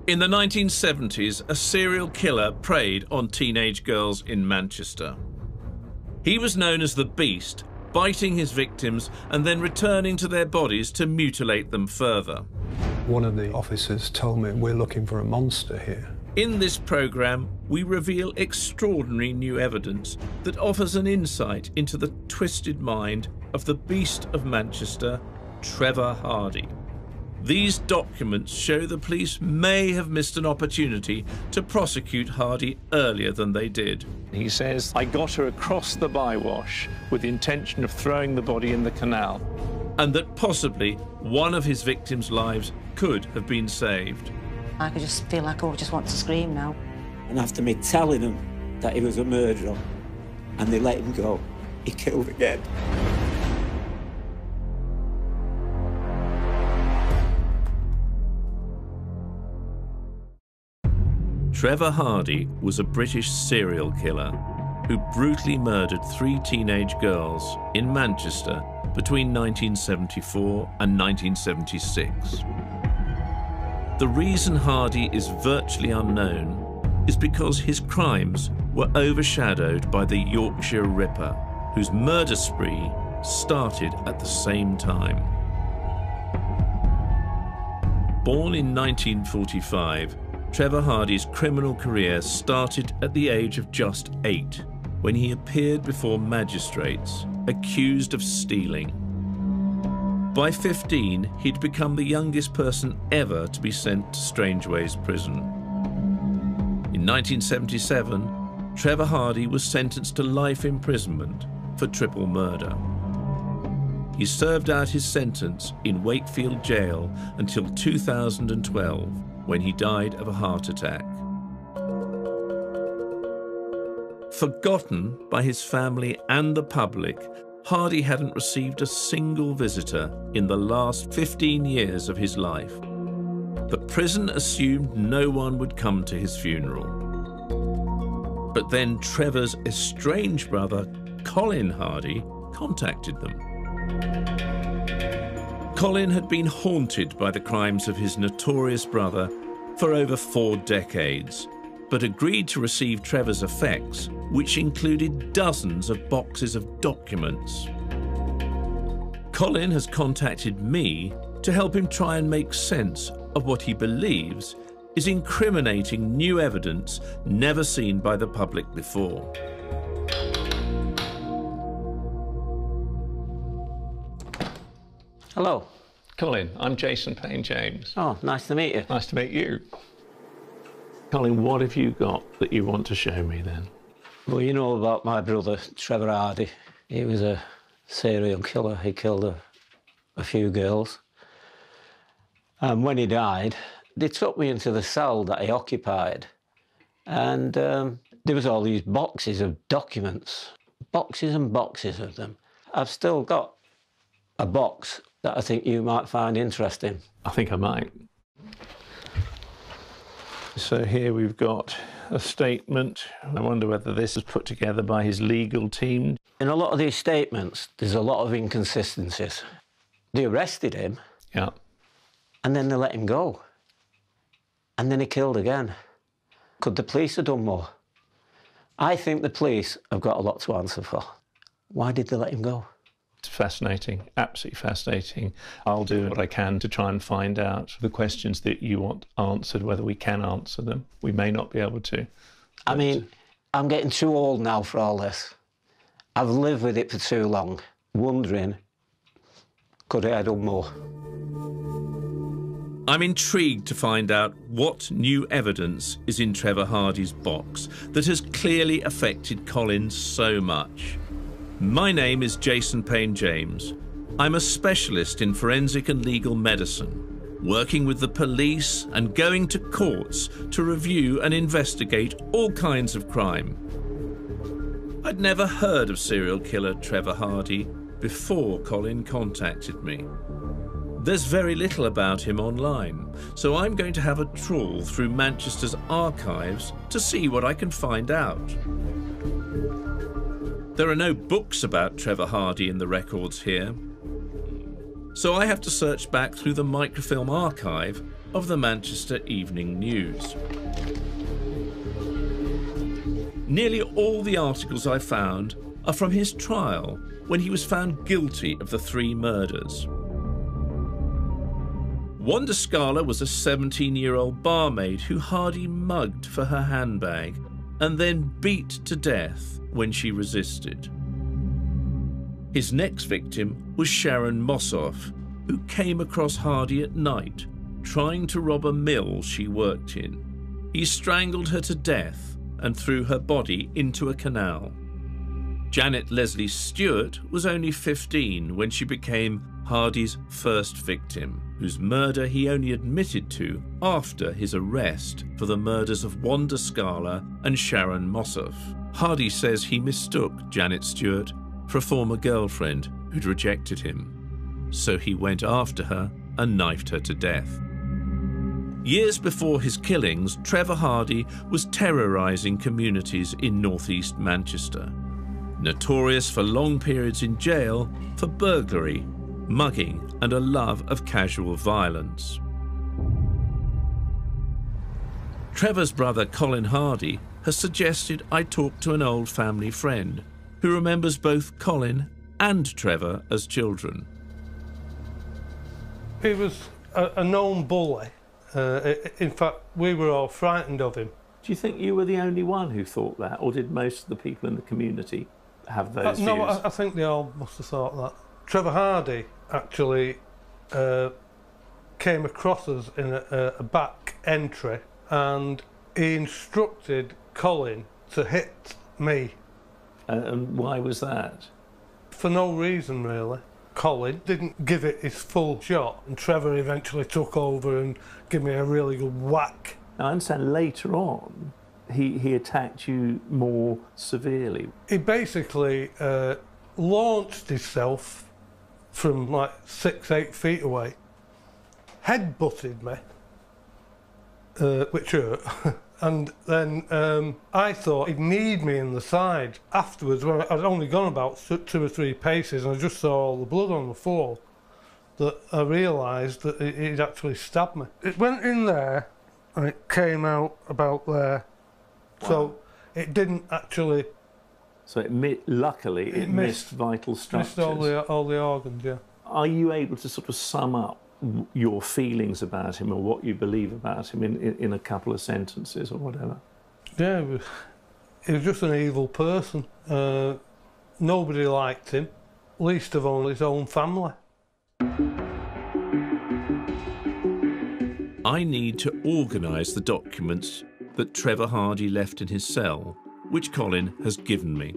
In the 1970s, a serial killer preyed on teenage girls in Manchester. He was known as the Beast, biting his victims and then returning to their bodies to mutilate them further. One of the officers told me, "We're looking for a monster here." In this programme, we reveal extraordinary new evidence that offers an insight into the twisted mind of the Beast of Manchester, Trevor Hardy. These documents show the police may have missed an opportunity to prosecute Hardy earlier than they did. He says, "I got her across the bywash with the intention of throwing the body in the canal." And that possibly one of his victims' lives could have been saved. I could just feel like I just want to scream now. And after me telling them that he was a murderer and they let him go, he killed again. Trevor Hardy was a British serial killer who brutally murdered 3 teenage girls in Manchester between 1974 and 1976. The reason Hardy is virtually unknown is because his crimes were overshadowed by the Yorkshire Ripper, whose murder spree started at the same time. Born in 1945, Trevor Hardy's criminal career started at the age of just 8, when he appeared before magistrates, accused of stealing. By 15, he'd become the youngest person ever to be sent to Strangeways Prison. In 1977, Trevor Hardy was sentenced to life imprisonment for triple murder. He served out his sentence in Wakefield Jail until 2012, when he died of a heart attack. Forgotten by his family and the public, Hardy hadn't received a single visitor in the last 15 years of his life. The prison assumed no one would come to his funeral. But then Trevor's estranged brother, Colin Hardy, contacted them. Colin had been haunted by the crimes of his notorious brother for over 4 decades, but agreed to receive Trevor's effects, which included dozens of boxes of documents. Colin has contacted me to help him try and make sense of what he believes is incriminating new evidence never seen by the public before. Hello. Colin, I'm Jason Payne James. Oh, nice to meet you. Nice to meet you. Colin, what have you got that you want to show me then? Well, you know about my brother, Trevor Hardy. He was a serial killer. He killed a few girls. And when he died, they took me into the cell that he occupied. And there was all these boxes of documents, boxes and boxes of them. I've still got a box that I think you might find interesting. I think I might. So here we've got a statement. I wonder whether this is put together by his legal team. In a lot of these statements, there's a lot of inconsistencies. They arrested him. Yeah. And then they let him go. And then he killed again. Could the police have done more? I think the police have got a lot to answer for. Why did they let him go? It's fascinating, absolutely fascinating. I'll do what I can to try and find out the questions that you want answered, whether we can answer them. We may not be able to. I mean, I'm getting too old now for all this. I've lived with it for too long, wondering, could I have done more? I'm intrigued to find out what new evidence is in Trevor Hardy's box that has clearly affected Colin so much. My name is Jason Payne James. I'm a specialist in forensic and legal medicine, working with the police and going to courts to review and investigate all kinds of crime. I'd never heard of serial killer Trevor Hardy before Colin contacted me. There's very little about him online, so I'm going to have a trawl through Manchester's archives to see what I can find out. There are no books about Trevor Hardy in the records here. so I have to search back through the microfilm archive of the Manchester Evening News. Nearly all the articles I found are from his trial, when he was found guilty of the 3 murders. Wanda Scala was a 17-year-old barmaid who Hardy mugged for her handbag and then beat to death when she resisted. His next victim was Sharon Mossoff, who came across Hardy at night, trying to rob a mill she worked in. He strangled her to death and threw her body into a canal. Janet Leslie Stewart was only 15 when she became Hardy's first victim, whose murder he only admitted to after his arrest for the murders of Wanda Scala and Sharon Mossoff. Hardy says he mistook Janet Stewart for a former girlfriend who'd rejected him, so he went after her and knifed her to death. Years before his killings, Trevor Hardy was terrorising communities in northeast Manchester, notorious for long periods in jail for burglary, mugging and a love of casual violence. Trevor's brother Colin Hardy has suggested I talk to an old family friend who remembers both Colin and Trevor as children. He was a known bully. In fact, we were all frightened of him. Do you think you were the only one who thought that, or did most of the people in the community have those views? No, I think they all must have thought that. Trevor Hardy actually came across us in a back entry, and he instructed Colin to hit me. And why was that? For no reason, really. Colin didn't give it his full shot, and Trevor eventually took over and gave me a really good whack. Now, I understand later on he attacked you more severely. He basically launched himself from like 6-8 feet away, head-butted me, which hurt. And then I thought he'd need me in the side. Afterwards, when I'd only gone about 2 or 3 paces and I just saw all the blood on the floor, that I realised that he'd actually stabbed me. It went in there and it came out about there. Wow. So it didn't actually... So luckily it missed vital structures. Missed all the organs, yeah. Are you able to sort of sum up your feelings about him or what you believe about him in a couple of sentences or whatever? Yeah, he was just an evil person. Nobody liked him, least of all his own family. I need to organise the documents that Trevor Hardy left in his cell, which Colin has given me.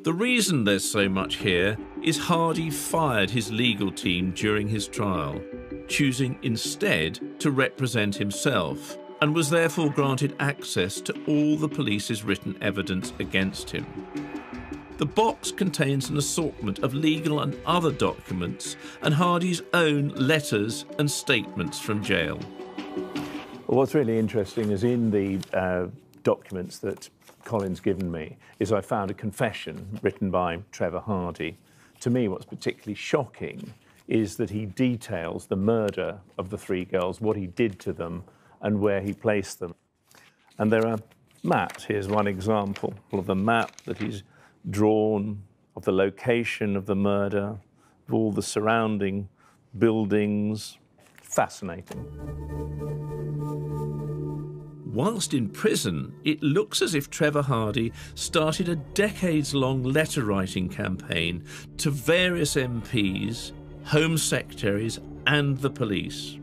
The reason there's so much here is Hardy fired his legal team during his trial, choosing instead to represent himself, and was therefore granted access to all the police's written evidence against him. The box contains an assortment of legal and other documents and Hardy's own letters and statements from jail. Well, what's really interesting is in the documents that Colin's given me is I found a confession written by Trevor Hardy. To me, what's particularly shocking is that he details the murder of the 3 girls, what he did to them and where he placed them. And there are maps. Here's one example of the map that he's drawn of the location of the murder, of all the surrounding buildings. Fascinating. Whilst in prison, it looks as if Trevor Hardy started a decades-long letter-writing campaign to various MPs, Home Secretaries and the police.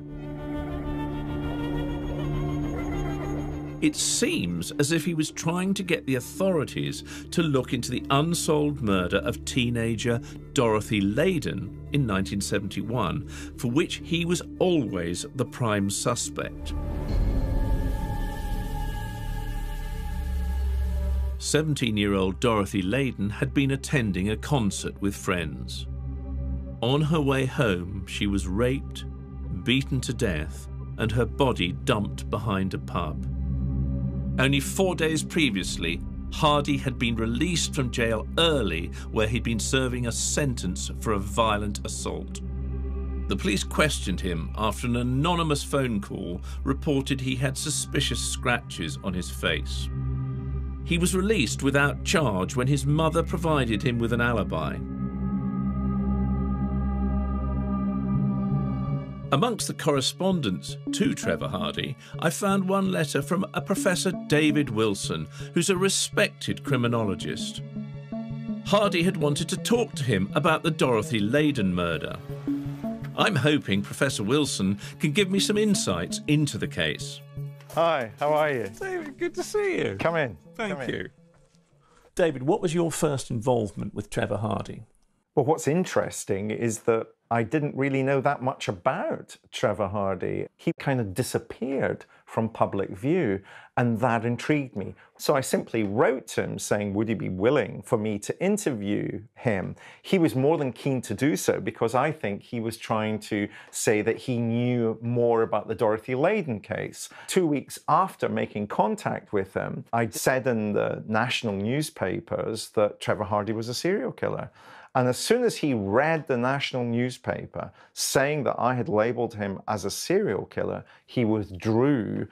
It seems as if he was trying to get the authorities to look into the unsolved murder of teenager Dorothy Leyden in 1971, for which he was always the prime suspect. 17-year-old Dorothy Leyden had been attending a concert with friends. On her way home, she was raped, beaten to death, and her body dumped behind a pub. Only 4 days previously, Hardy had been released from jail early, where he'd been serving a sentence for a violent assault. The police questioned him after an anonymous phone call reported he had suspicious scratches on his face. He was released without charge when his mother provided him with an alibi. Amongst the correspondence to Trevor Hardy, I found one letter from a Professor David Wilson, who's a respected criminologist. Hardy had wanted to talk to him about the Dorothy Leyden murder. I'm hoping Professor Wilson can give me some insights into the case. Hi, how are you? David, good to see you. Come in. Thank you. David, what was your first involvement with Trevor Hardy? Well, what's interesting is that I didn't really know that much about Trevor Hardy. He kind of disappeared from public view, and that intrigued me. So I simply wrote to him saying, would he be willing for me to interview him? He was more than keen to do so because I think he was trying to say that he knew more about the Dorothy Leyden case. 2 weeks after making contact with him, I said in the national newspapers that Trevor Hardy was a serial killer. And as soon as he read the national newspaper saying that I had labelled him as a serial killer, he withdrew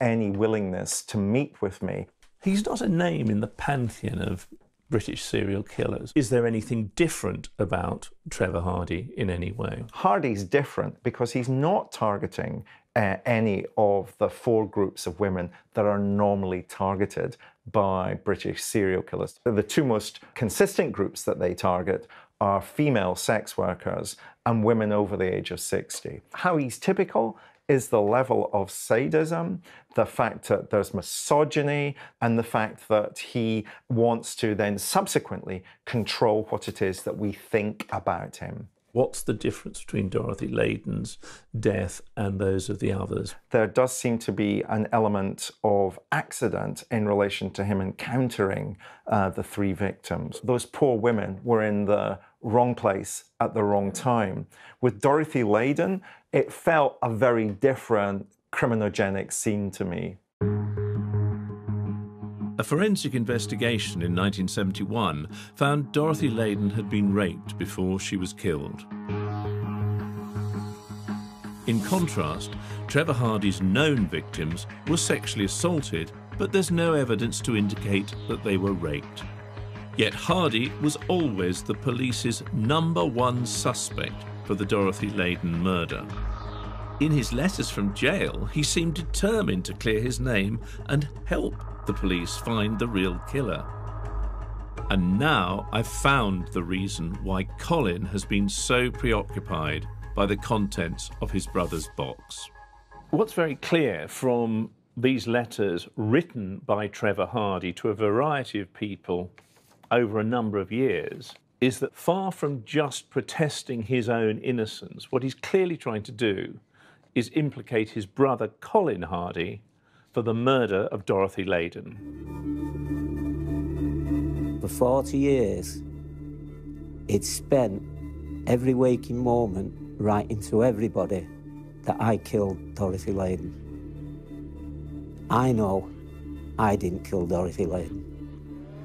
any willingness to meet with me. He's not a name in the pantheon of British serial killers. Is there anything different about Trevor Hardy in any way? Hardy's different because he's not targeting any of the 4 groups of women that are normally targeted by British serial killers. The 2 most consistent groups that they target are female sex workers and women over the age of 60. How he's typical is the level of sadism, the fact that there's misogyny, and the fact that he wants to then subsequently control what it is that we think about him. What's the difference between Dorothy Leyden's death and those of the others? There does seem to be an element of accident in relation to him encountering the 3 victims. Those poor women were in the wrong place at the wrong time. With Dorothy Leyden, it felt a very different criminogenic scene to me. A forensic investigation in 1971 found Dorothy Leyden had been raped before she was killed. In contrast, Trevor Hardy's known victims were sexually assaulted, but there's no evidence to indicate that they were raped. Yet Hardy was always the police's #1 suspect for the Dorothy Leyden murder. In his letters from jail, he seemed determined to clear his name and help the police find the real killer. And now I've found the reason why Colin has been so preoccupied by the contents of his brother's box. What's very clear from these letters written by Trevor Hardy to a variety of people over a number of years is that far from just protesting his own innocence, what he's clearly trying to do is implicate his brother Colin Hardy for the murder of Dorothy Leyden. For 40 years, he'd spent every waking moment writing to everybody that I killed Dorothy Leyden. I know I didn't kill Dorothy Leyden.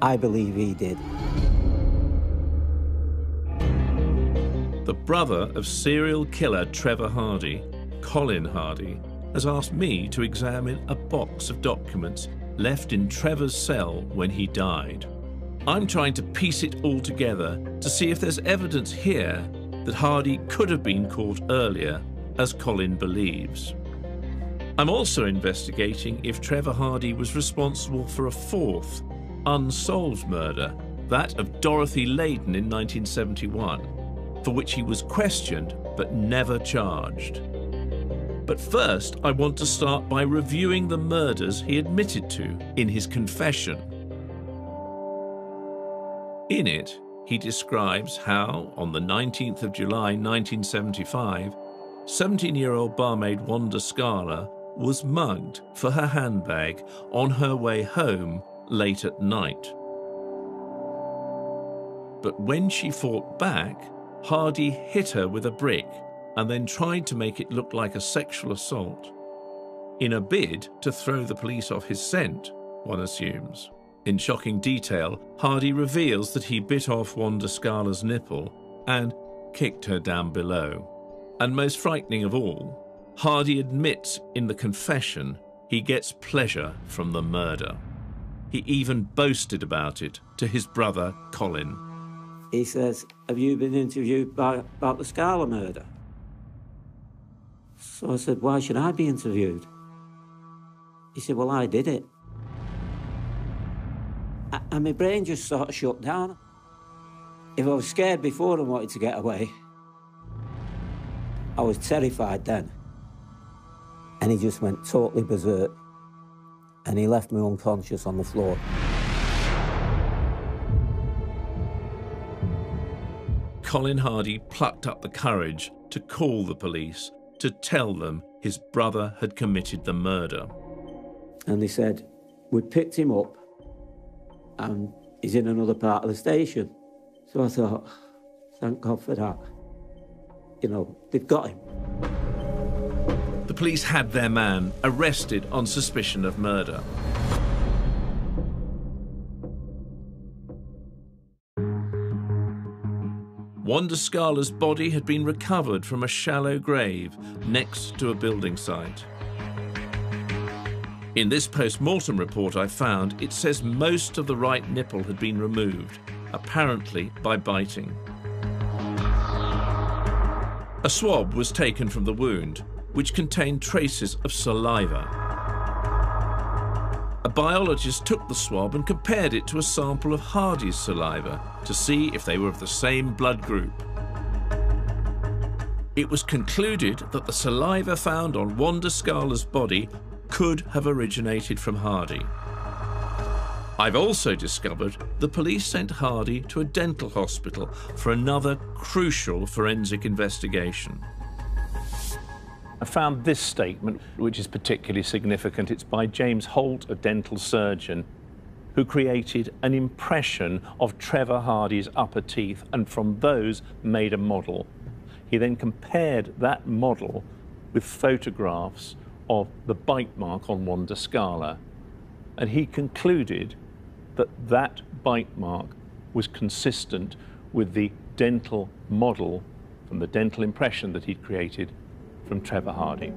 I believe he did. The brother of serial killer Trevor Hardy, Colin Hardy, has asked me to examine a box of documents left in Trevor's cell when he died. I'm trying to piece it all together to see if there's evidence here that Hardy could have been caught earlier, as Colin believes. I'm also investigating if Trevor Hardy was responsible for a 4th, unsolved murder, that of Dorothy Leyden in 1971, for which he was questioned but never charged. But first, I want to start by reviewing the murders he admitted to in his confession. In it, he describes how, on the 19th of July 1975, 17-year-old barmaid Wanda Scala was mugged for her handbag on her way home late at night. But when she fought back, Hardy hit her with a brick and then tried to make it look like a sexual assault, in a bid to throw the police off his scent, one assumes. In shocking detail, Hardy reveals that he bit off Wanda Scala's nipple and kicked her down below. And most frightening of all, Hardy admits in the confession he gets pleasure from the murder. He even boasted about it to his brother, Colin. He says, have you been interviewed about the Scala murder? So I said, why should I be interviewed? He said, well, I did it. And my brain just sort of shut down. If I was scared before and wanted to get away, I was terrified then. And he just went totally berserk. And he left me unconscious on the floor. Colin Hardy plucked up the courage to call the police to tell them his brother had committed the murder. And they said, we picked him up and he's in another part of the station. So I thought, thank God for that. You know, they've got him. The police had their man arrested on suspicion of murder. Wanda Scala's body had been recovered from a shallow grave next to a building site. In this post-mortem report I found, it says most of the right nipple had been removed, apparently by biting. A swab was taken from the wound, which contained traces of saliva. A biologist took the swab and compared it to a sample of Hardy's saliva to see if they were of the same blood group. It was concluded that the saliva found on Wanda Scala's body could have originated from Hardy. I've also discovered the police sent Hardy to a dental hospital for another crucial forensic investigation. I found this statement, which is particularly significant. It's by James Holt, a dental surgeon, who created an impression of Trevor Hardy's upper teeth and from those made a model. He then compared that model with photographs of the bite mark on Wanda Scala, and he concluded that that bite mark was consistent with the dental model from the dental impression that he'd created from Trevor Hardy.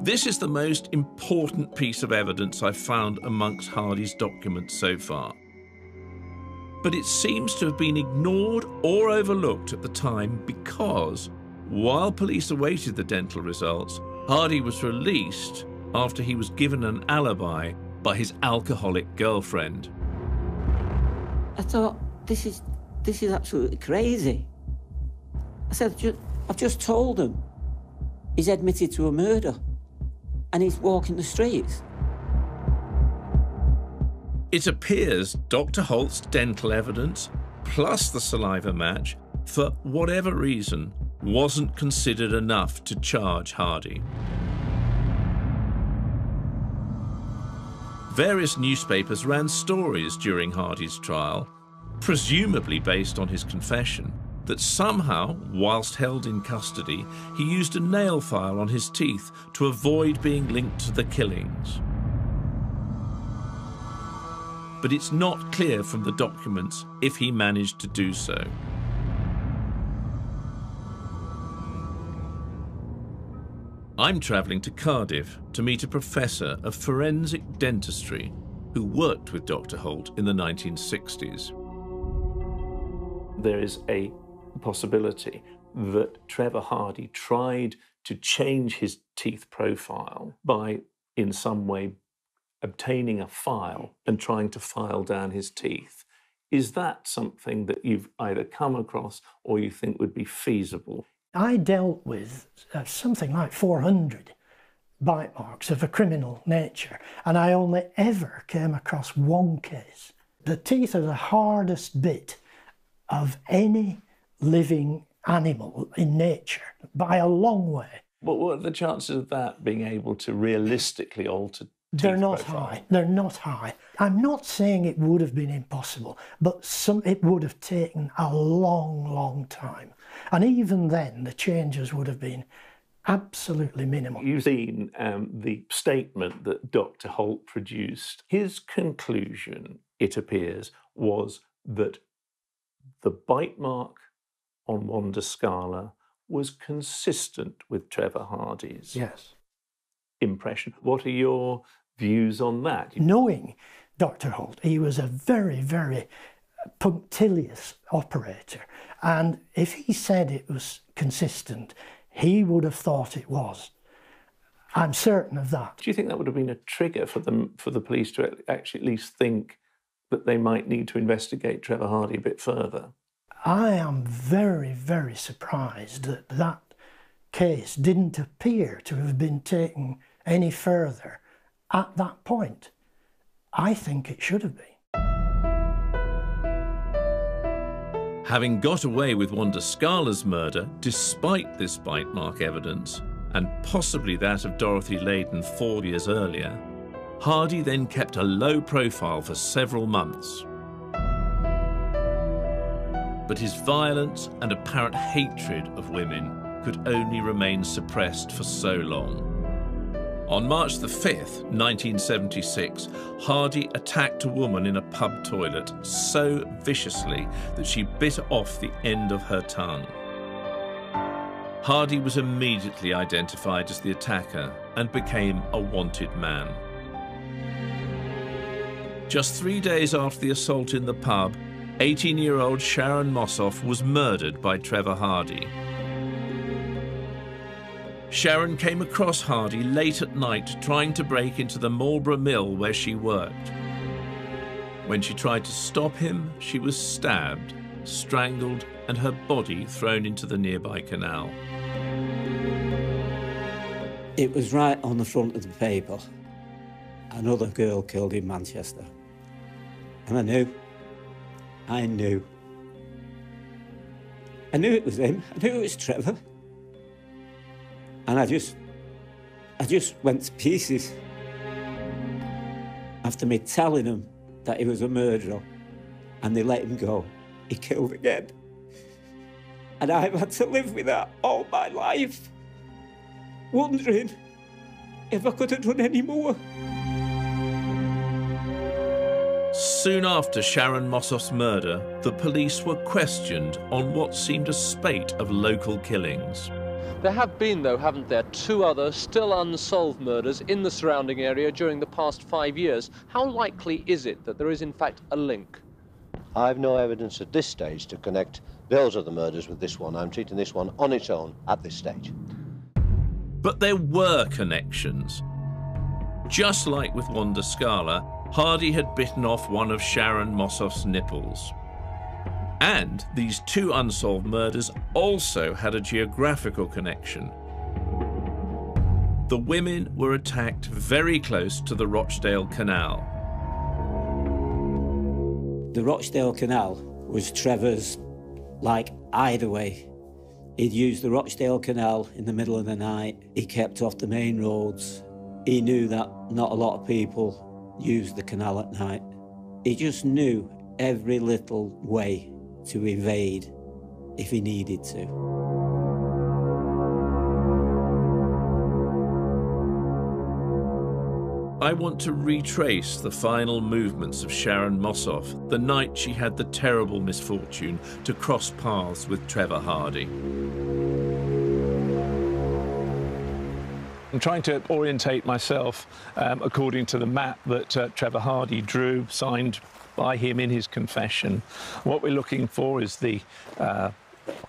This is the most important piece of evidence I've found amongst Hardy's documents so far. But it seems to have been ignored or overlooked at the time because, while police awaited the dental results, Hardy was released after he was given an alibi by his alcoholic girlfriend. I thought, this is absolutely crazy. I said, I've just told him he's admitted to a murder and he's walking the streets. It appears Dr. Holt's dental evidence, plus the saliva match, for whatever reason, wasn't considered enough to charge Hardy. Various newspapers ran stories during Hardy's trial, presumably based on his confession, that somehow, whilst held in custody, he used a nail file on his teeth to avoid being linked to the killings. But it's not clear from the documents if he managed to do so. I'm travelling to Cardiff to meet a professor of forensic dentistry who worked with Dr. Holt in the 1960s. There is a possibility that Trevor Hardy tried to change his teeth profile by, in some way, obtaining a file and trying to file down his teeth. Is that something that you've either come across or you think would be feasible? I dealt with something like 400 bite marks of a criminal nature, and I only ever came across one case. The teeth are the hardest bit of any living animal in nature, by a long way. But what are the chances of that being able to realistically alter teeth They're not profile? high. They're not high. I'm not saying it would have been impossible, but it would have taken a long, long time. And even then, the changes would have been absolutely minimal. You've seen the statement that Dr. Holt produced. His conclusion, it appears, was that the bite mark on Wanda Scala was consistent with Trevor Hardy's Yes. impression. What are your views on that? Knowing Dr. Holt, he was a very, very punctilious operator, and if he said it was consistent, he would have thought it was. I'm certain of that. Do you think that would have been a trigger for the police to actually at least think that they might need to investigate Trevor Hardy a bit further? I am very, very surprised that that case didn't appear to have been taken any further at that point. I think it should have been. Having got away with Wanda Scala's murder despite this bite mark evidence, and possibly that of Dorothy Leyden 4 years earlier, Hardy then kept a low profile for several months. But his violence and apparent hatred of women could only remain suppressed for so long. On March the 5th, 1976, Hardy attacked a woman in a pub toilet so viciously that she bit off the end of her tongue. Hardy was immediately identified as the attacker and became a wanted man. Just 3 days after the assault in the pub, 18-year-old Sharon Mossoff was murdered by Trevor Hardy. Sharon came across Hardy late at night trying to break into the Marlborough mill where she worked. When she tried to stop him, she was stabbed, strangled, and her body thrown into the nearby canal. It was right on the front of the paper. Another girl killed in Manchester. And I knew it was him. I knew it was Trevor. And I just went to pieces. After me telling them that he was a murderer and they let him go, he killed again. And I've had to live with that all my life, wondering if I could have done any more. Soon after Sharon Mossoff's murder, the police were questioned on what seemed a spate of local killings. There have been, though, haven't there, 2 other still unsolved murders in the surrounding area during the past 5 years. How likely is it that there is, in fact, a link? I've no evidence at this stage to connect those other murders with this one. I'm treating this one on its own at this stage. But there were connections. Just like with Wanda Scala, Hardy had bitten off one of Sharon Mossoff's nipples. And these 2 unsolved murders also had a geographical connection. The women were attacked very close to the Rochdale Canal. The Rochdale Canal was Trevor's, hideaway. He'd use the Rochdale Canal in the middle of the night. He kept off the main roads. He knew that not a lot of people used the canal at night. He just knew every little way to evade if he needed to. I want to retrace the final movements of Sharon Mossoff the night she had the terrible misfortune to cross paths with Trevor Hardy. I'm trying to orientate myself according to the map that Trevor Hardy drew, signed by him in his confession. What we're looking for is the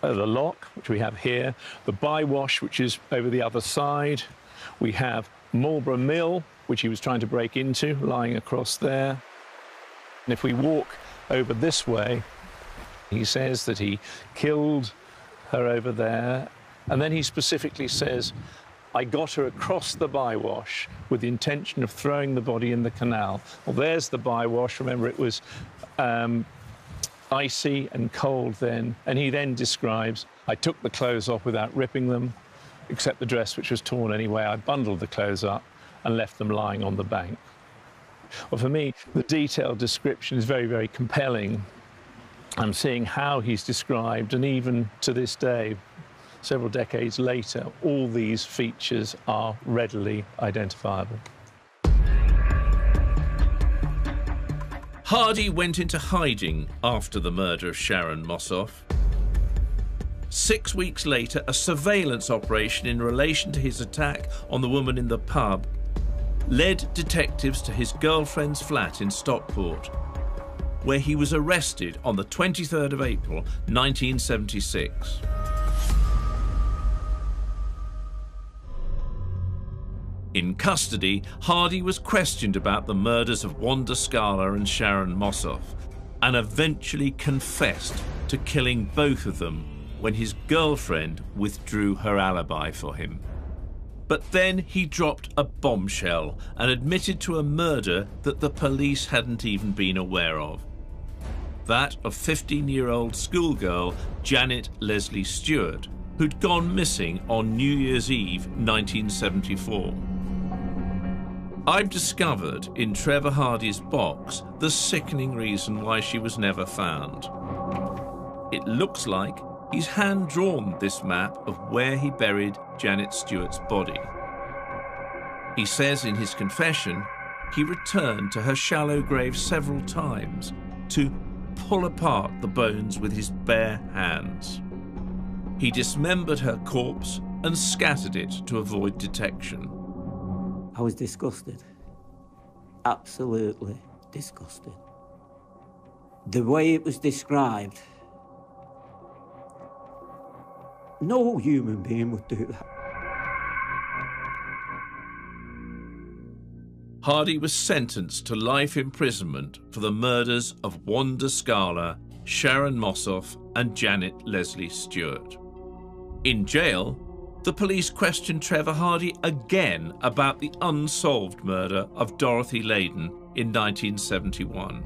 lock, which we have here, the bywash, which is over the other side. We have Marlborough Mill, which he was trying to break into, lying across there. And if we walk over this way, he says that he killed her over there, and then he specifically says, I got her across the bywash with the intention of throwing the body in the canal. Well, there's the bywash. Remember, it was icy and cold then. And he then describes, I took the clothes off without ripping them, except the dress, which was torn anyway. I bundled the clothes up and left them lying on the bank. Well, for me, the detailed description is very, very compelling. I'm seeing how he's described, and even to this day, several decades later, all these features are readily identifiable. Hardy went into hiding after the murder of Sharon Mossoff. 6 weeks later, a surveillance operation in relation to his attack on the woman in the pub led detectives to his girlfriend's flat in Stockport, where he was arrested on the 23rd of April 1976. In custody, Hardy was questioned about the murders of Wanda Scala and Sharon Mossoff, and eventually confessed to killing both of them when his girlfriend withdrew her alibi for him. But then he dropped a bombshell and admitted to a murder that the police hadn't even been aware of. That of 15-year-old schoolgirl Janet Leslie Stewart, who'd gone missing on New Year's Eve 1974. I've discovered in Trevor Hardy's box the sickening reason why she was never found. It looks like he's hand-drawn this map of where he buried Janet Stewart's body. He says in his confession he returned to her shallow grave several times to pull apart the bones with his bare hands. He dismembered her corpse and scattered it to avoid detection. I was disgusted. Absolutely disgusted. The way it was described, no human being would do that. Hardy was sentenced to life imprisonment for the murders of Wanda Scala, Sharon Mossoff and Janet Leslie Stewart. In jail, the police questioned Trevor Hardy again about the unsolved murder of Dorothy Leyden in 1971.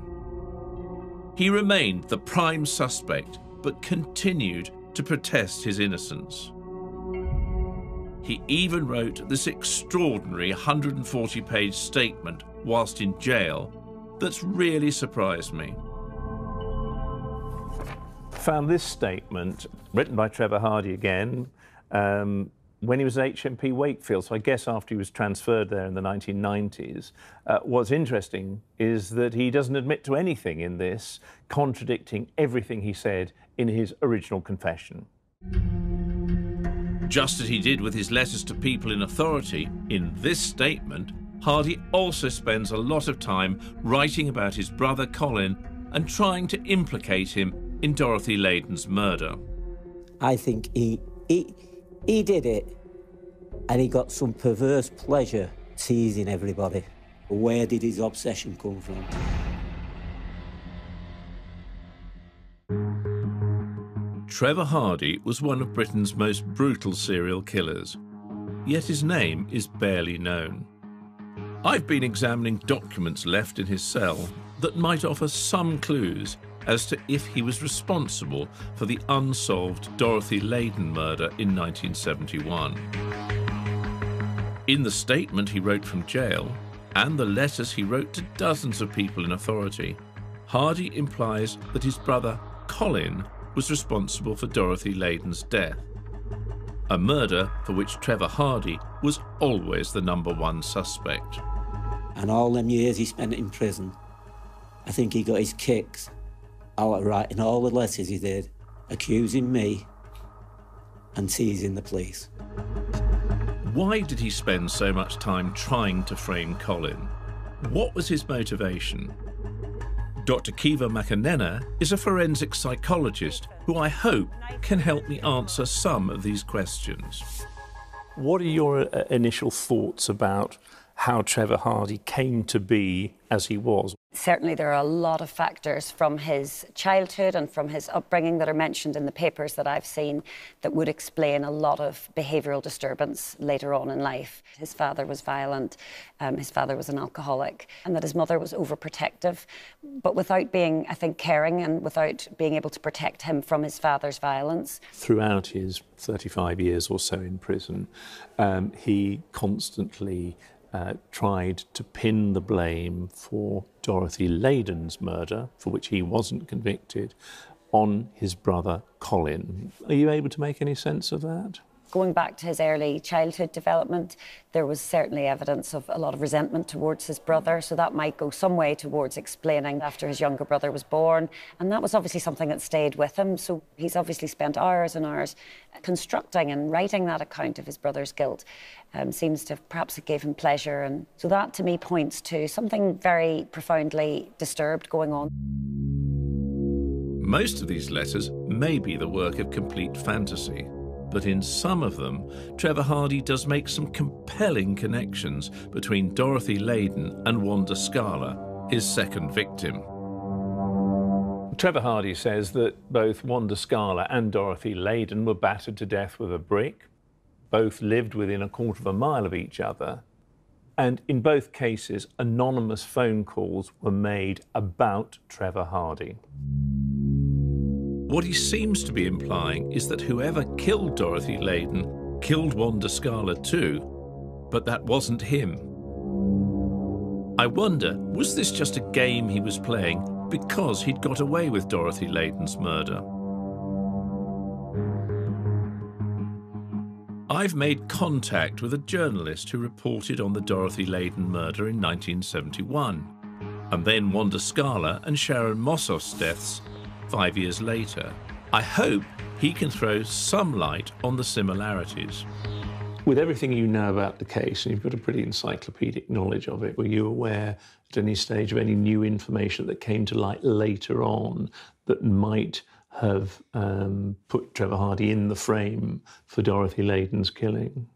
He remained the prime suspect, but continued to protest his innocence. He even wrote this extraordinary 140-page statement whilst in jail that's really surprised me. Found this statement, written by Trevor Hardy again, when he was at HMP Wakefield, so I guess after he was transferred there in the 1990s. What's interesting is that he doesn't admit to anything in this, contradicting everything he said in his original confession. Just as he did with his letters to people in authority, in this statement, Hardy also spends a lot of time writing about his brother Colin and trying to implicate him in Dorothy Leyden's murder. I think he did it, and he got some perverse pleasure teasing everybody. Where did his obsession come from? Trevor Hardy was one of Britain's most brutal serial killers, yet his name is barely known. I've been examining documents left in his cell that might offer some clues as to if he was responsible for the unsolved Dorothy Leyden murder in 1971. In the statement he wrote from jail, and the letters he wrote to dozens of people in authority, Hardy implies that his brother Colin was responsible for Dorothy Leyden's death, a murder for which Trevor Hardy was always the #1 suspect. And all them years he spent in prison, I think he got his kicks out of writing all the letters he did, accusing me and teasing the police. Why did he spend so much time trying to frame Colin? What was his motivation? Dr. Kiva McAnena is a forensic psychologist who I hope can help me answer some of these questions. What are your initial thoughts about how Trevor Hardy came to be as he was? Certainly there are a lot of factors from his childhood and from his upbringing that are mentioned in the papers that I've seen that would explain a lot of behavioural disturbance later on in life. His father was violent, his father was an alcoholic, and that his mother was overprotective, but without being, I think, caring and without being able to protect him from his father's violence. Throughout his 35 years or so in prison, he constantly tried to pin the blame for Dorothy Leyden's murder, for which he wasn't convicted, on his brother Colin. Are you able to make any sense of that? Going back to his early childhood development, there was certainly evidence of a lot of resentment towards his brother, so that might go some way towards explaining after his younger brother was born. And that was obviously something that stayed with him, so he's obviously spent hours and hours constructing and writing that account of his brother's guilt. Seems to perhaps it gave him pleasure, and so that to me points to something very profoundly disturbed going on. Most of these letters may be the work of complete fantasy, but in some of them, Trevor Hardy does make some compelling connections between Dorothy Leyden and Wanda Scala, his second victim. Trevor Hardy says that both Wanda Scala and Dorothy Leyden were battered to death with a brick. Both lived within 1/4 mile of each other. And in both cases, anonymous phone calls were made about Trevor Hardy. What he seems to be implying is that whoever killed Dorothy Leyden killed Wanda Scala too, but that wasn't him. I wonder, was this just a game he was playing because he'd got away with Dorothy Leyden's murder? I've made contact with a journalist who reported on the Dorothy Leyden murder in 1971, and then Wanda Scala and Sharon Mossoff's deaths 5 years later. I hope he can throw some light on the similarities. With everything you know about the case, and you've got a pretty encyclopedic knowledge of it, were you aware at any stage of any new information that came to light later on that might have put Trevor Hardy in the frame for Dorothy Leyden's killing?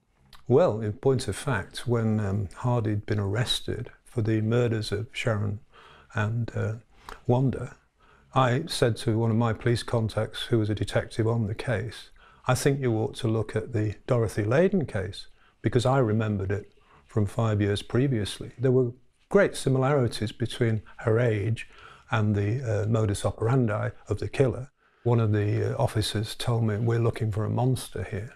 Well, in point of fact, when Hardy had been arrested for the murders of Sharon and Wanda, I said to one of my police contacts, who was a detective on the case, I think you ought to look at the Dorothy Leyden case, because I remembered it from 5 years previously. There were great similarities between her age and the modus operandi of the killer. One of the officers told me, we're looking for a monster here.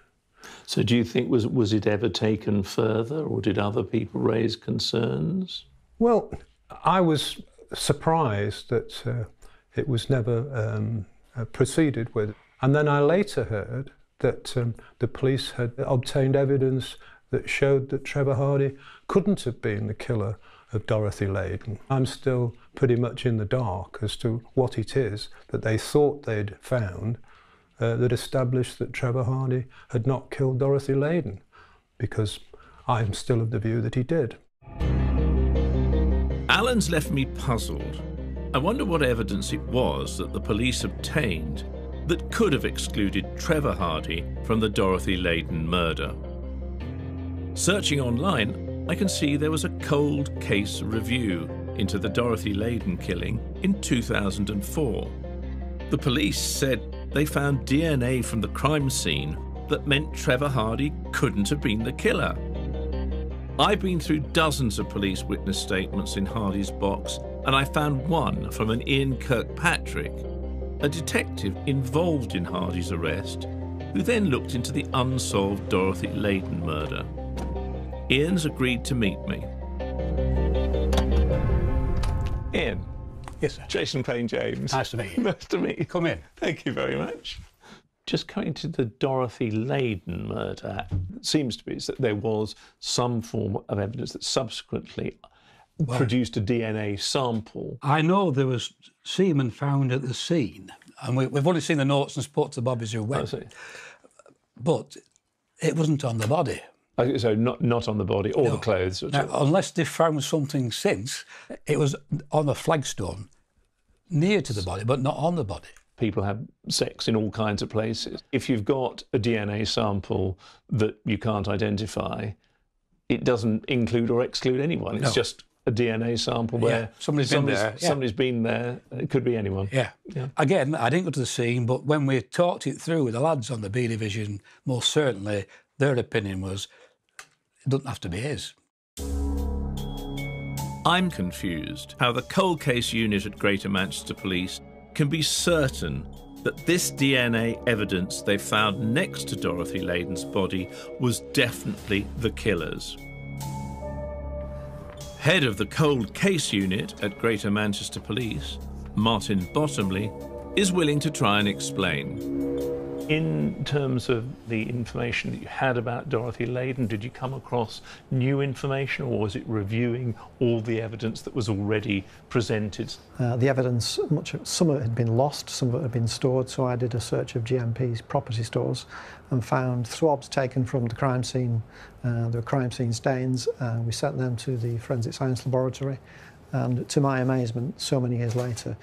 So do you think, was it ever taken further, or did other people raise concerns? Well, I was surprised that it was never proceeded with. And then I later heard that the police had obtained evidence that showed that Trevor Hardy couldn't have been the killer of Dorothy Leyden. I'm still pretty much in the dark as to what it is that they thought they'd found that established that Trevor Hardy had not killed Dorothy Leyden, because I'm still of the view that he did. Alan's left me puzzled. I wonder what evidence it was that the police obtained that could have excluded Trevor Hardy from the Dorothy Leyden murder. Searching online, I can see there was a cold case review into the Dorothy Leyden killing in 2004. The police said they found DNA from the crime scene that meant Trevor Hardy couldn't have been the killer. I've been through dozens of police witness statements in Hardy's box, and I found one from an Ian Kirkpatrick, a detective involved in Hardy's arrest, who then looked into the unsolved Dorothy Leyden murder. Ian's agreed to meet me. Ian. Yes, sir. Jason Payne James. Nice to meet you. Nice to meet you. Come in. Thank you very much. Just coming to the Dorothy Leyden murder, it seems to be that there was some form of evidence that subsequently produced a DNA sample. I know there was semen found at the scene, and we've only seen the notes and spoke to the bobbies who went. But it wasn't on the body. So not on the body or the clothes? Now, unless they found something since, it was on a flagstone near to the body, but not on the body. People have sex in all kinds of places. If you've got a DNA sample that you can't identify, it doesn't include or exclude anyone. It's just a DNA sample where somebody's been there. It could be anyone. Yeah. Again, I didn't go to the scene, but when we talked it through with the lads on the B Division, most certainly their opinion was it doesn't have to be his. I'm confused how the cold case unit at Greater Manchester Police can be certain that this DNA evidence they found next to Dorothy Leyden's body was definitely the killer's. Head of the cold case unit at Greater Manchester Police, Martin Bottomley, is willing to try and explain. In terms of the information that you had about Dorothy Leyden, did you come across new information, or was it reviewing all the evidence that was already presented? The evidence, some of it had been lost, some of it had been stored, so I did a search of GMP's property stores and found swabs taken from the crime scene. There were crime scene stains. We sent them to the Forensic Science Laboratory, and to my amazement, so many years later,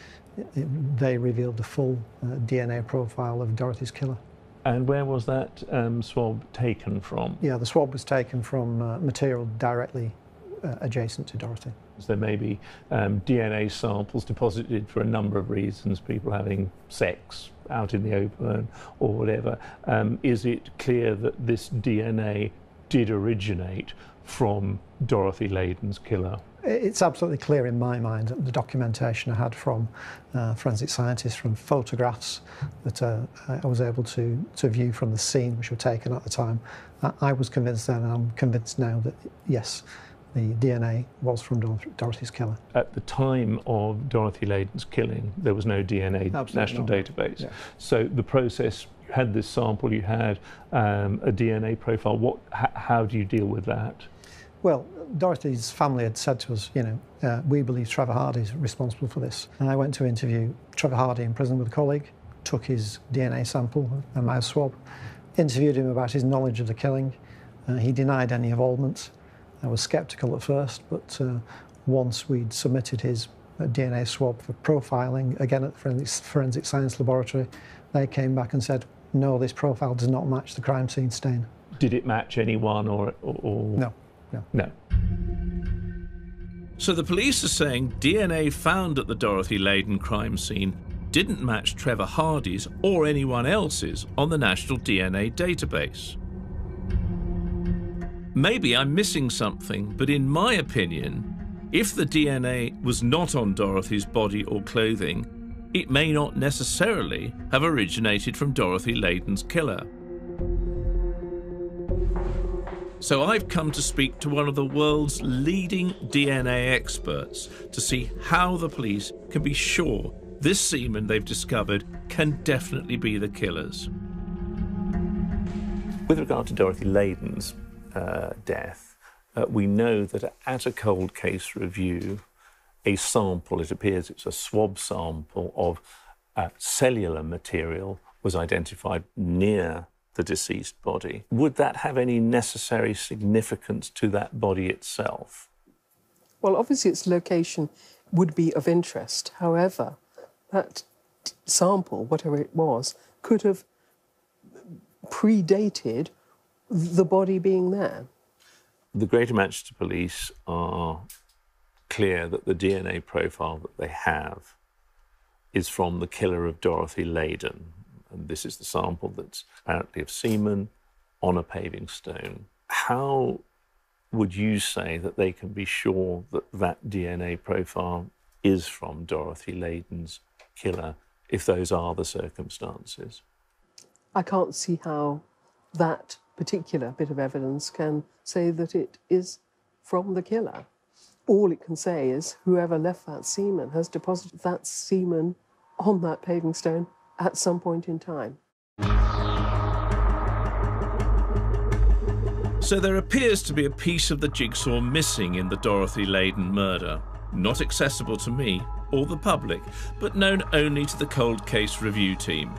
they revealed the full DNA profile of Dorothy's killer. And where was that swab taken from? Yeah, the swab was taken from material directly adjacent to Dorothy. So there may be DNA samples deposited for a number of reasons, people having sex out in the open or whatever. Is it clear that this DNA did originate from Dorothy Leyden's killer? It's absolutely clear in my mind that the documentation I had from forensic scientists, from photographs that I was able to view from the scene which were taken at the time, I was convinced then, and I'm convinced now, that yes, the DNA was from Dorothy's killer. At the time of Dorothy Leyden's killing, there was no DNA national database. Yeah. So the process, you had this sample, you had a DNA profile. How do you deal with that? Well, Dorothy's family had said to us, you know, we believe Trevor Hardy is responsible for this. And I went to interview Trevor Hardy in prison with a colleague, took his DNA sample, a mouse swab, interviewed him about his knowledge of the killing. He denied any involvement. I was sceptical at first, but once we'd submitted his DNA swab for profiling, again at the Forensic Science Laboratory, they came back and said, no, this profile does not match the crime scene stain. Did it match anyone or... No. No. So the police are saying DNA found at the Dorothy Leyden crime scene didn't match Trevor Hardy's or anyone else's on the National DNA database. Maybe I'm missing something, but in my opinion, if the DNA was not on Dorothy's body or clothing, it may not necessarily have originated from Dorothy Leyden's killer. So I've come to speak to one of the world's leading DNA experts to see how the police can be sure this semen they've discovered can definitely be the killers. With regard to Dorothy Leyden's death, we know that at a cold case review, a sample, it appears it's a swab sample of cellular material, was identified near the deceased body. Would that have any necessary significance to that body itself? Well, obviously its location would be of interest. However, that sample, whatever it was, could have predated the body being there. The Greater Manchester Police are clear that the DNA profile that they have is from the killer of Dorothy Leyden. And this is the sample that's apparently of semen on a paving stone. How would you say that they can be sure that that DNA profile is from Dorothy Leyden's killer, if those are the circumstances? I can't see how that particular bit of evidence can say that it is from the killer. All it can say is whoever left that semen has deposited that semen on that paving stone at some point in time. So there appears to be a piece of the jigsaw missing in the Dorothy Leyden murder, not accessible to me or the public, but known only to the cold case review team.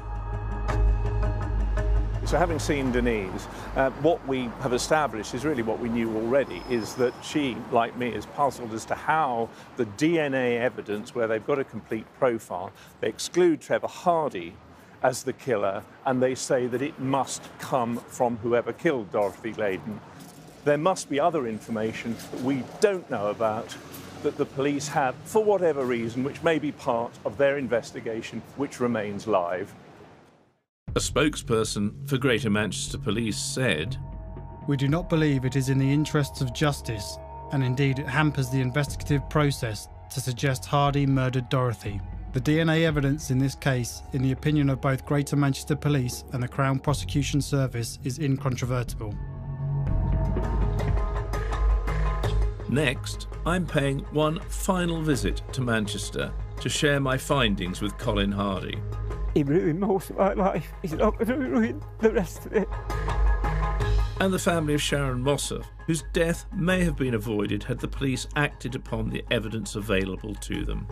So having seen Denise, what we have established is really what we knew already, is that she, like me, is puzzled as to how the DNA evidence, where they've got a complete profile, they exclude Trevor Hardy as the killer, and they say that it must come from whoever killed Dorothy Leyden. There must be other information that we don't know about that the police have, for whatever reason, which may be part of their investigation, which remains live. A spokesperson for Greater Manchester Police said, "We do not believe it is in the interests of justice, and indeed it hampers the investigative process, to suggest Hardy murdered Dorothy. The DNA evidence in this case, in the opinion of both Greater Manchester Police and the Crown Prosecution Service, is incontrovertible." Next, I'm paying one final visit to Manchester to share my findings with Colin Hardy. He ruined most of my life. He's not going to ruin the rest of it. And the family of Sharon Mossoff, whose death may have been avoided had the police acted upon the evidence available to them.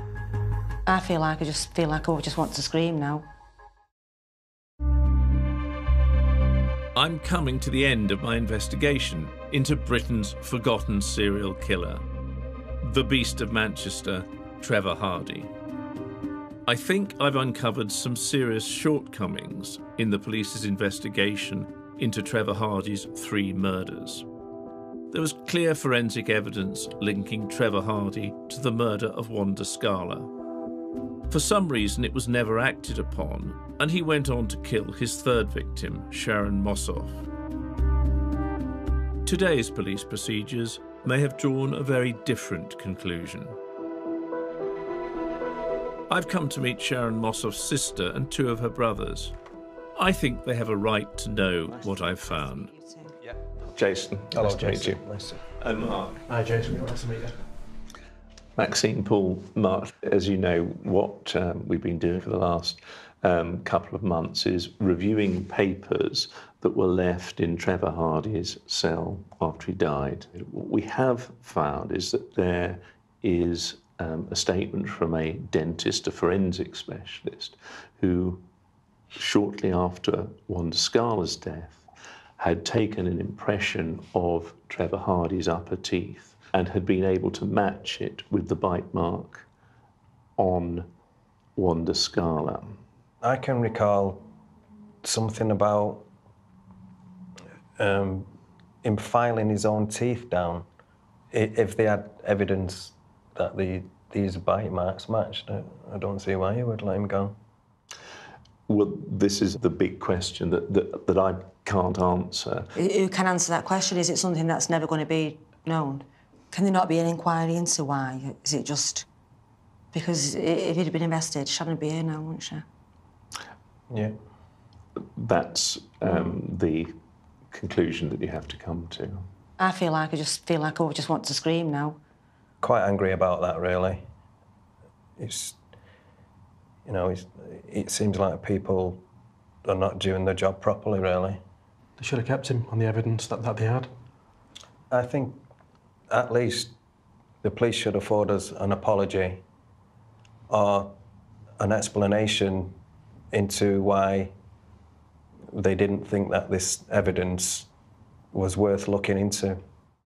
I just feel like I just want to scream now. I'm coming to the end of my investigation into Britain's forgotten serial killer, the Beast of Manchester, Trevor Hardy. I think I've uncovered some serious shortcomings in the police's investigation into Trevor Hardy's 3 murders. There was clear forensic evidence linking Trevor Hardy to the murder of Wanda Scala. For some reason, it was never acted upon, and he went on to kill his 3rd victim, Sharon Mossoff. Today's police procedures may have drawn a very different conclusion. I've come to meet Sharon Mossoff's sister and 2 of her brothers. I think they have a right to know what I've found. Jason, hello, nice to meet Jason. you. Nice. And Mark. Hi, Jason. Nice to meet you. Maxine, Paul, Mark, as you know, what we've been doing for the last couple of months is reviewing papers that were left in Trevor Hardy's cell after he died. What we have found is that there is a statement from a dentist, a forensic specialist, who shortly after Wanda Scala's death had taken an impression of Trevor Hardy's upper teeth and had been able to match it with the bite mark on Wanda Scala. I can recall something about him filing his own teeth down. If they had evidence that these bite marks matched, I don't see why he would let him go. Well, this is the big question that I can't answer. Who can answer that question? Is it something that's never going to be known? Can there not be an inquiry into why? Is it just... Because if it had been investigated, Sharon would be here now, wouldn't she? Yeah. That's the conclusion that you have to come to. I just want to scream now. Quite angry about that, really. It's, you know, it seems like people are not doing their job properly, really. They should have kept him on the evidence that they had. I think at least the police should afford us an apology or an explanation into why they didn't think that this evidence was worth looking into.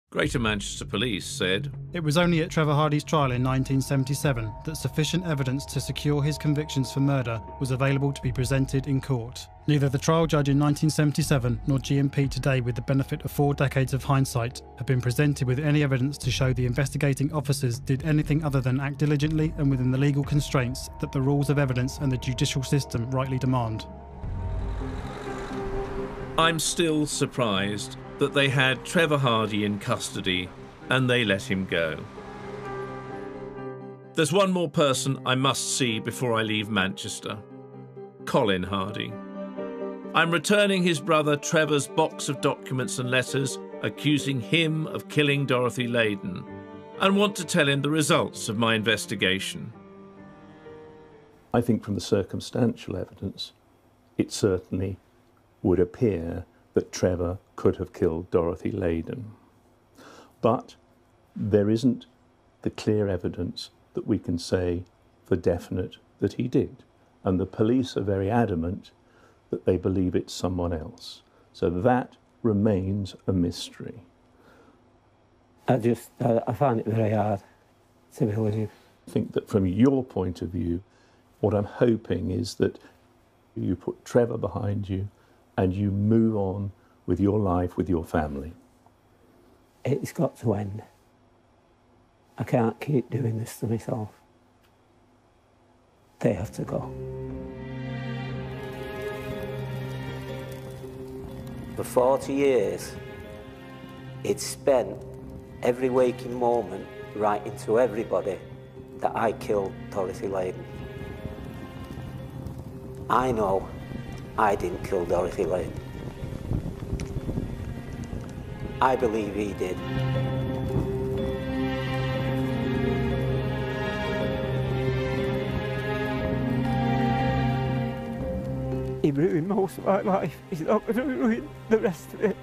Greater Manchester Police said, It was only at Trevor Hardy's trial in 1977 that sufficient evidence to secure his convictions for murder was available to be presented in court. Neither the trial judge in 1977 nor GMP today, with the benefit of 4 decades of hindsight, have been presented with any evidence to show the investigating officers did anything other than act diligently and within the legal constraints that the rules of evidence and the judicial system rightly demand. I'm still surprised that they had Trevor Hardy in custody and they let him go. There's one more person I must see before I leave Manchester. Colin Hardy. I'm returning his brother Trevor's box of documents and letters accusing him of killing Dorothy Leyden, and want to tell him the results of my investigation. I think from the circumstantial evidence, it certainly would appear that Trevor could have killed Dorothy Leyden. But there isn't the clear evidence that we can say for definite that he did. And the police are very adamant that they believe it's someone else. So that remains a mystery. I find it very hard to believe. I think that from your point of view, what I'm hoping is that you put Trevor behind you and you move on with your life, with your family. It's got to end. I can't keep doing this to myself. They have to go. For 40 years, he'd spent every waking moment writing to everybody that I killed Dorothy Leyden. I know I didn't kill Dorothy Leyden. I believe he did. He ruined most of my life. He's not going to ruin the rest of it.